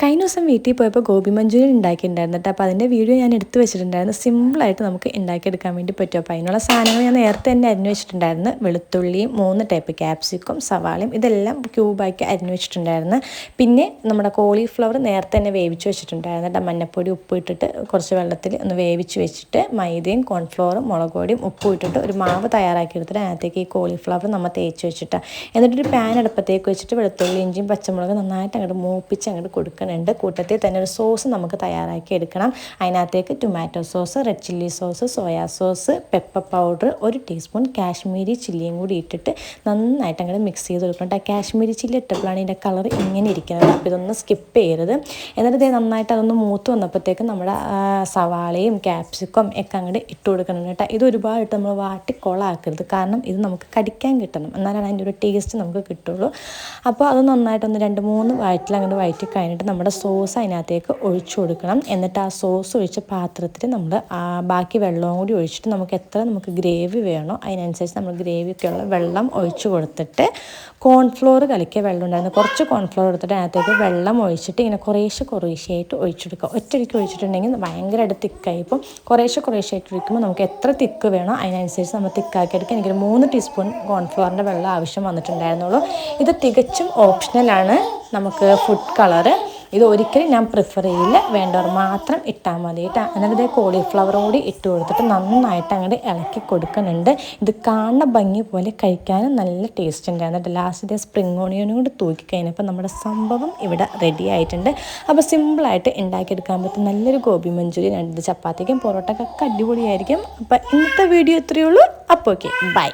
കഴിഞ്ഞ ദിവസം വീട്ടിൽ പോയപ്പോൾ ഗോബി മഞ്ചൂരിയൻ ഉണ്ടാക്കിയിട്ടുണ്ടായിരുന്നു കേട്ടോ. അപ്പോൾ അതിൻ്റെ വീഡിയോ ഞാൻ എടുത്ത് വെച്ചിട്ടുണ്ടായിരുന്നു. സിമ്പിളായിട്ട് നമുക്ക് ഉണ്ടാക്കിയെടുക്കാൻ വേണ്ടി പറ്റും. അപ്പോൾ അതിനുള്ള സാധനങ്ങൾ ഞാൻ നേരത്തെ തന്നെ അരിഞ്ഞു വെച്ചിട്ടുണ്ടായിരുന്നു. വെളുത്തുള്ളിയും 3 ടൈപ്പ് ക്യാപ്സിക്കും സവാളയും ഇതെല്ലാം ക്യൂബാക്കി അരിഞ്ഞു വെച്ചിട്ടുണ്ടായിരുന്നു. പിന്നെ നമ്മുടെ കോളിഫ്ലവർ നേരത്തെ തന്നെ വേവിച്ച് വെച്ചിട്ടുണ്ടായിരുന്നു കേട്ടോ. മഞ്ഞപ്പൊടി ഉപ്പ് ഇട്ടിട്ട് കുറച്ച് വെള്ളത്തിൽ ഒന്ന് വേവിച്ച് വെച്ചിട്ട് മൈദയും കോൺഫ്ലവറും മുളക് പൊടിയും ഉപ്പും ഇട്ടിട്ട് ഒരു മാവ് തയ്യാറാക്കി എടുത്തിട്ട് അതിനകത്തേക്ക് ഈ കോളിഫ്ലവർ നമ്മൾ തേച്ച് വെച്ചിട്ട് എന്നിട്ടൊരു പാൻ അടുപ്പത്തേക്ക് വെച്ചിട്ട് വെളുത്തുള്ളി ഇഞ്ചിയും പച്ചമുളക് നന്നായിട്ട് അങ്ങോട്ട് മൂപ്പിച്ച് അങ്ങോട്ട് കൊടുക്കുന്നുണ്ട്. കൂട്ടത്തിൽ തന്നെ ഒരു സോസ് നമുക്ക് തയ്യാറാക്കി എടുക്കണം. അതിനകത്തേക്ക് tomato sauce, red chilli sauce, soya sauce, pepper powder, 1 teaspoon Kashmiri ചില്ലിയും കൂടി ഇട്ടിട്ട് നന്നായിട്ട് അങ്ങോട്ട് മിക്സ് ചെയ്ത് കൊടുക്കണം. കാശ്മീരി ചില്ലി ഇട്ടപ്പോഴാണ് ഇതിൻ്റെ കളർ ഇങ്ങനെ ഇരിക്കുന്നത്. അപ്പോൾ ഇതൊന്ന് സ്കിപ്പ് ചെയ്യരുത്. എന്നിട്ട് ഇത് നന്നായിട്ട് അതൊന്ന് മൂത്ത് വന്നപ്പോഴത്തേക്കും നമ്മുടെ സവാളയും ക്യാപ്സിക്കം ഒക്കെ അങ്ങോട്ട് ഇട്ട് കൊടുക്കണം കേട്ടോ. ഇത് ഒരുപാട് നമ്മൾ വാട്ടി കൊളാക്കരുത്. കാരണം ഇത് നമുക്ക് കടിക്കാൻ കിട്ടണം, എന്നാലാണ് അതിൻ്റെ ഒരു ടേസ്റ്റ് നമുക്ക് കിട്ടുള്ളൂ. അപ്പോൾ അത് നന്നായിട്ടൊന്ന് 2-3 വഴറ്റിൽ അങ്ങോട്ട് വഴറ്റി കഴിഞ്ഞിട്ട് നമ്മുടെ സോസ് അതിനകത്തേക്ക് ഒഴിച്ചു കൊടുക്കണം. എന്നിട്ട് ആ സോസ് ഒഴിച്ച പാത്രത്തിൽ നമ്മൾ ബാക്കി വെള്ളവും കൂടി ഒഴിച്ചിട്ട് നമുക്ക് ഗ്രേവി വേണോ അതിനനുസരിച്ച് നമ്മൾ ഗ്രേവിയൊക്കെയുള്ള വെള്ളം ഒഴിച്ചു കൊടുത്തിട്ട് കോൺഫ്ലോർ കലക്കിയ വെള്ളം ഉണ്ടായിരുന്നു. കുറച്ച് കോൺഫ്ലോർ എടുത്തിട്ട് അതിനകത്തേക്ക് വെള്ളം ഒഴിച്ചിട്ട് ഇങ്ങനെ കുറേശ്ശെയായിട്ട് ഒഴിച്ചെടുക്കുക. ഒറ്റയടിക്ക് ഒഴിച്ചിട്ടുണ്ടെങ്കിൽ ഭയങ്കരമായിട്ട് തിക്കായി. ഇപ്പം കുറേശ്ശെയായിട്ട് ഒഴിക്കുമ്പോൾ നമുക്ക് എത്ര തിക്ക് വേണോ അതിനനുസരിച്ച് നമ്മൾ തിക്കാക്കി എടുക്കുക. എനിക്കൊരു 3 ടീസ്പൂൺ കോൺഫ്ലോറിൻ്റെ വെള്ളം ആവശ്യം വന്നിട്ടുണ്ടായിരുന്നുള്ളൂ. ഇത് തികച്ചും ഓപ്ഷണലാണ്. നമുക്ക് ഫുഡ് കളറ് ഇത് ഒരിക്കലും ഞാൻ പ്രിഫർ ചെയ്യില്ല, വേണ്ടവർ മാത്രം ഇട്ടാൽ മതി കേട്ടോ. എന്നിട്ട് കോളിഫ്ലവറും കൂടി ഇട്ട് കൊടുത്തിട്ട് നന്നായിട്ട് അങ്ങോട്ട് ഇളക്കി കൊടുക്കുന്നുണ്ട്. ഇത് കാണുന്ന ഭംഗി പോലെ കഴിക്കാനും നല്ല ടേസ്റ്റ് ഉണ്ടായിരുന്നു. എന്നിട്ട് ലാസ്റ്റ് സ്പ്രിംഗ് ഓണിയനും കൂടി തൂക്കി കഴിഞ്ഞപ്പോൾ നമ്മുടെ സംഭവം ഇവിടെ റെഡി ആയിട്ടുണ്ട്. അപ്പോൾ സിമ്പിളായിട്ട് ഉണ്ടാക്കിയെടുക്കാൻ പറ്റും നല്ലൊരു ഗോബി മഞ്ചൂരിയൻ. ഇത് ചപ്പാത്തിക്കും പൊറോട്ടക്കൊക്കെ അടിപൊളിയായിരിക്കും. അപ്പോൾ ഇന്നത്തെ വീഡിയോ ഇത്രയേ ഉള്ളൂ. അപ്പോൾ ഓക്കെ, ബൈ.